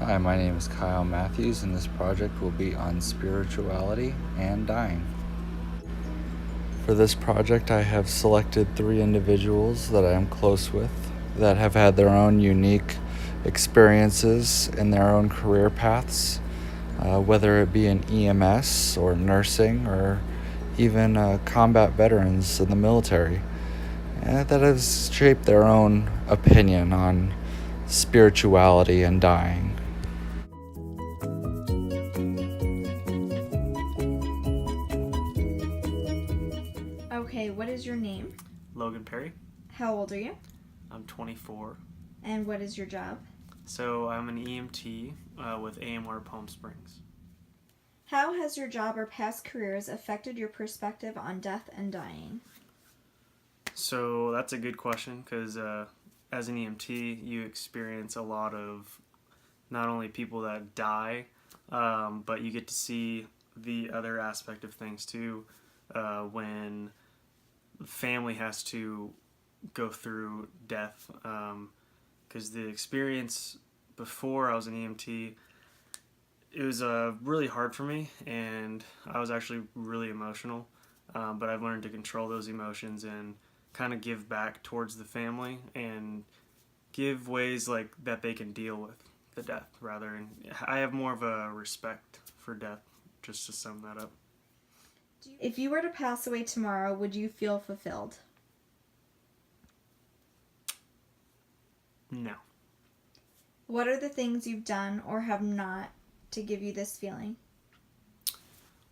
Hi, my name is Kyle Matthews, and this project will be on spirituality and dying. For this project, I have selected 3 individuals that I am close with that have had their own unique experiences in their own career paths, whether it be in EMS or nursing or even combat veterans in the military, that has shaped their own opinion on spirituality and dying. Okay, what is your name? Logan Perry. How old are you? I'm 24. And what is your job? So I'm an EMT with AMR Palm Springs. How has your job or past careers affected your perspective on death and dying? So that's a good question because as an EMT, you experience a lot of not only people that die, but you get to see the other aspect of things too when family has to go through death. Because the experience before I was an EMT, it was really hard for me, and I was actually really emotional. But I've learned to control those emotions and kind of give back towards the family and give ways like that they can deal with the death rather. And I have more of a respect for death, just to sum that up. If you were to pass away tomorrow, would you feel fulfilled? No. What are the things you've done or have not to give you this feeling?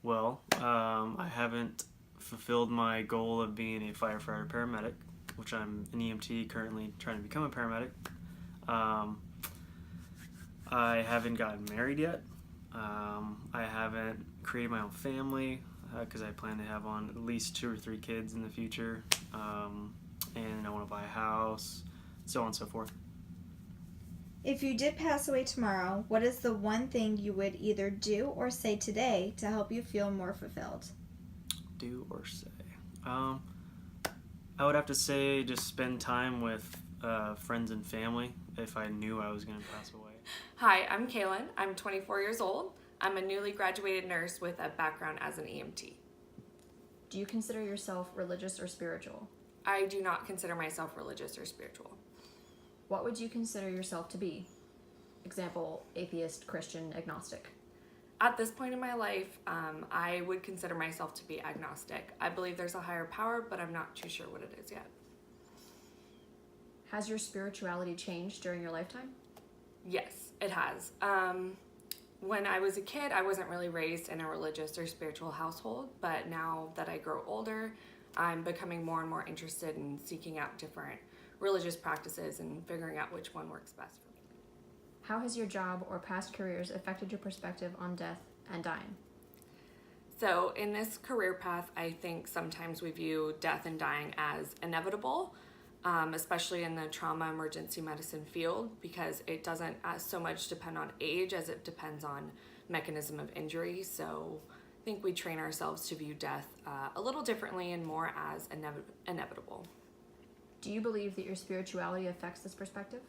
Well, I haven't fulfilled my goal of being a firefighter paramedic, which I'm an EMT currently trying to become a paramedic. I haven't gotten married yet. I haven't created my own family because I plan to have on at least 2 or 3 kids in the future. And I want to buy a house, so on and so forth. If you did pass away tomorrow, what is the one thing you would either do or say today to help you feel more fulfilled? Do or say? I would have to say just spend time with friends and family if I knew I was going to pass away. Hi, I'm Kaylin. I'm 24 years old. I'm a newly graduated nurse with a background as an EMT. Do you consider yourself religious or spiritual? I do not consider myself religious or spiritual. What would you consider yourself to be? Example, atheist, Christian, agnostic. At this point in my life, I would consider myself to be agnostic. I believe there's a higher power, but I'm not too sure what it is yet. Has your spirituality changed during your lifetime? Yes, it has. When I was a kid, I wasn't really raised in a religious or spiritual household, but now that I grow older, I'm becoming more and more interested in seeking out different religious practices and figuring out which one works best for me. How has your job or past careers affected your perspective on death and dying? So in this career path, I think sometimes we view death and dying as inevitable, especially in the trauma emergency medicine field, because it doesn't so much depend on age as it depends on mechanism of injury. So I think we train ourselves to view death a little differently and more as inevitable. Do you believe that your spirituality affects this perspective?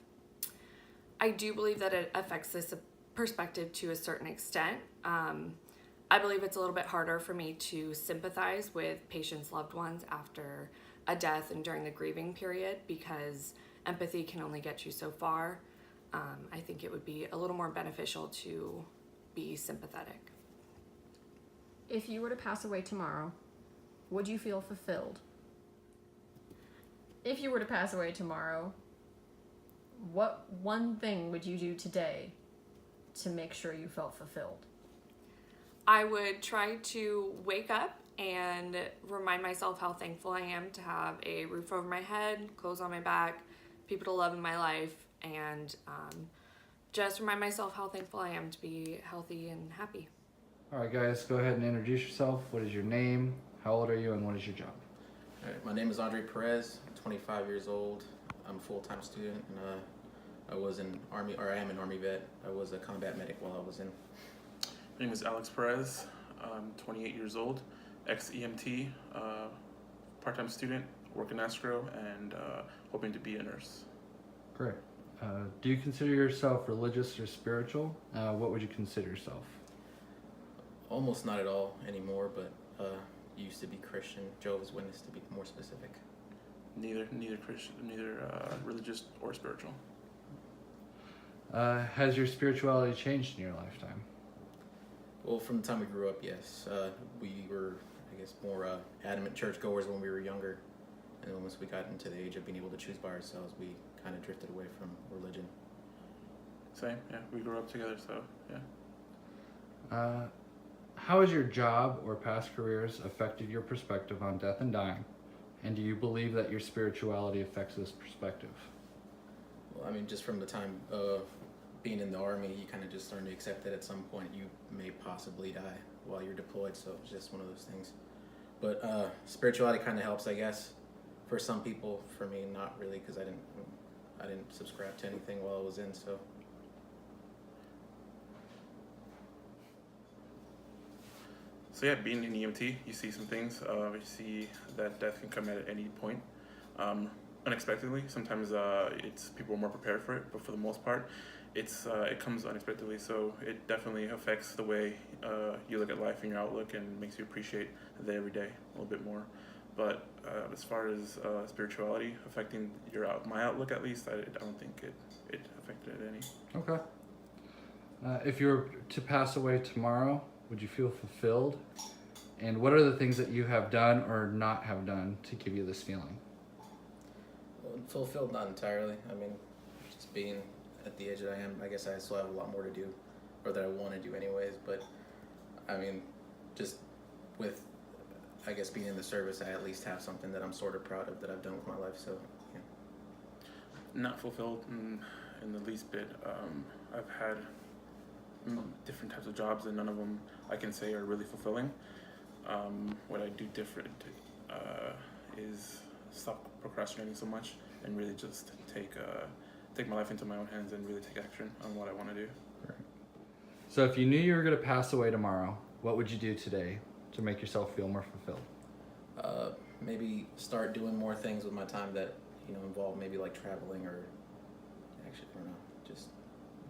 I do believe that it affects this perspective to a certain extent. I believe it's a little bit harder for me to sympathize with patients' loved ones after a death and during the grieving period because empathy can only get you so far. I think it would be a little more beneficial to be sympathetic. If you were to pass away tomorrow, would you feel fulfilled? If you were to pass away tomorrow, what one thing would you do today to make sure you felt fulfilled? I would try to wake up and remind myself how thankful I am to have a roof over my head, clothes on my back, people to love in my life, and just remind myself how thankful I am to be healthy and happy. All right, guys, go ahead and introduce yourself. What is your name? How old are you, and what is your job? All right, my name is Andre Perez. I'm 25 years old. I'm a full-time student, and I am an Army vet. I was a combat medic while I was in. My name is Alex Perez. I'm 28 years old, ex-EMT, part-time student, work in escrow, and hoping to be a nurse. Great. Do you consider yourself religious or spiritual? What would you consider yourself? Almost not at all anymore, but used to be Christian, Jehovah's Witness to be more specific. Neither Christian, neither religious or spiritual. Has your spirituality changed in your lifetime? Well, from the time we grew up, yes. We were, I guess, more adamant churchgoers when we were younger. And then once we got into the age of being able to choose by ourselves, we kind of drifted away from religion. Same, yeah. We grew up together, so yeah. How has your job or past careers affected your perspective on death and dying? And do you believe that your spirituality affects this perspective? Well, I mean, just from the time being in the Army, you kind of just learn to accept that at some point you may possibly die while you're deployed, so it's just one of those things. But spirituality kind of helps, I guess, for some people. For me, not really, because I didn't subscribe to anything while I was in, so. So yeah, being in EMT, you see some things. You see that death can come at any point, unexpectedly. Sometimes it's people are more prepared for it, but for the most part, it comes unexpectedly. So it definitely affects the way you look at life and your outlook, and makes you appreciate the day every day a little bit more. But as far as spirituality affecting my outlook, at least, I don't think it affected it any. Okay. If you were to pass away tomorrow, would you feel fulfilled? And what are the things that you have done or not have done to give you this feeling? Well, fulfilled, not entirely. I mean, just being at the age that I am, I guess I still have a lot more to do, or that I want to do anyways. But I mean, just with, I guess, being in the service, I at least have something that I'm sort of proud of that I've done with my life. So, yeah. Not fulfilled in the least bit. I've had different types of jobs, and none of them I can say are really fulfilling. What I do different is stop procrastinating so much and really just take my life into my own hands and really take action on what I want to do. Right. So if you knew you were going to pass away tomorrow, what would you do today to make yourself feel more fulfilled? Maybe start doing more things with my time that, involve maybe like traveling, or actually, I don't know,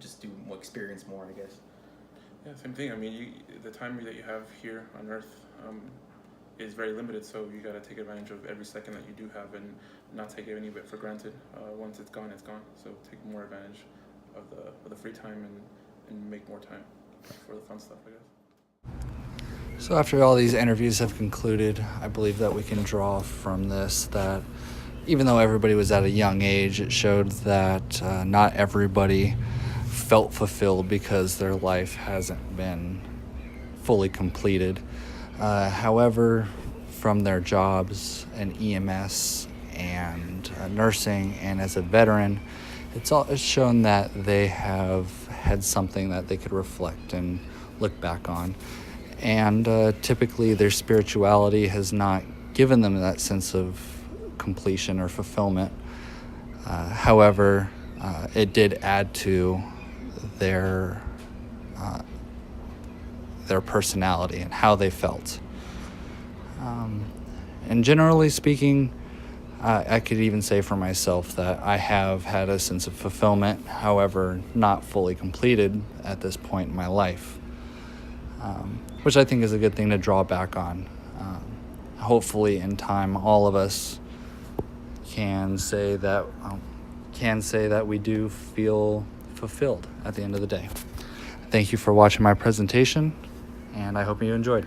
just do more, experience more, I guess. Yeah, same thing. I mean, the time that you have here on Earth is very limited, so you got to take advantage of every second that you do have and not take any of it for granted. Once it's gone, it's gone. So take more advantage of the free time and make more time for the fun stuff, I guess. So after all these interviews have concluded, I believe that we can draw from this that even though everybody was at a young age, it showed that not everybody felt fulfilled because their life hasn't been fully completed. However, from their jobs in EMS and nursing and as a veteran, it's shown that they have had something that they could reflect and look back on. And typically their spirituality has not given them that sense of completion or fulfillment. However, it did add to their personality and how they felt. And generally speaking, I could even say for myself that I have had a sense of fulfillment, however, not fully completed at this point in my life, which I think is a good thing to draw back on. Hopefully in time, all of us can say that we do feel fulfilled at the end of the day. Thank you for watching my presentation, and I hope you enjoyed.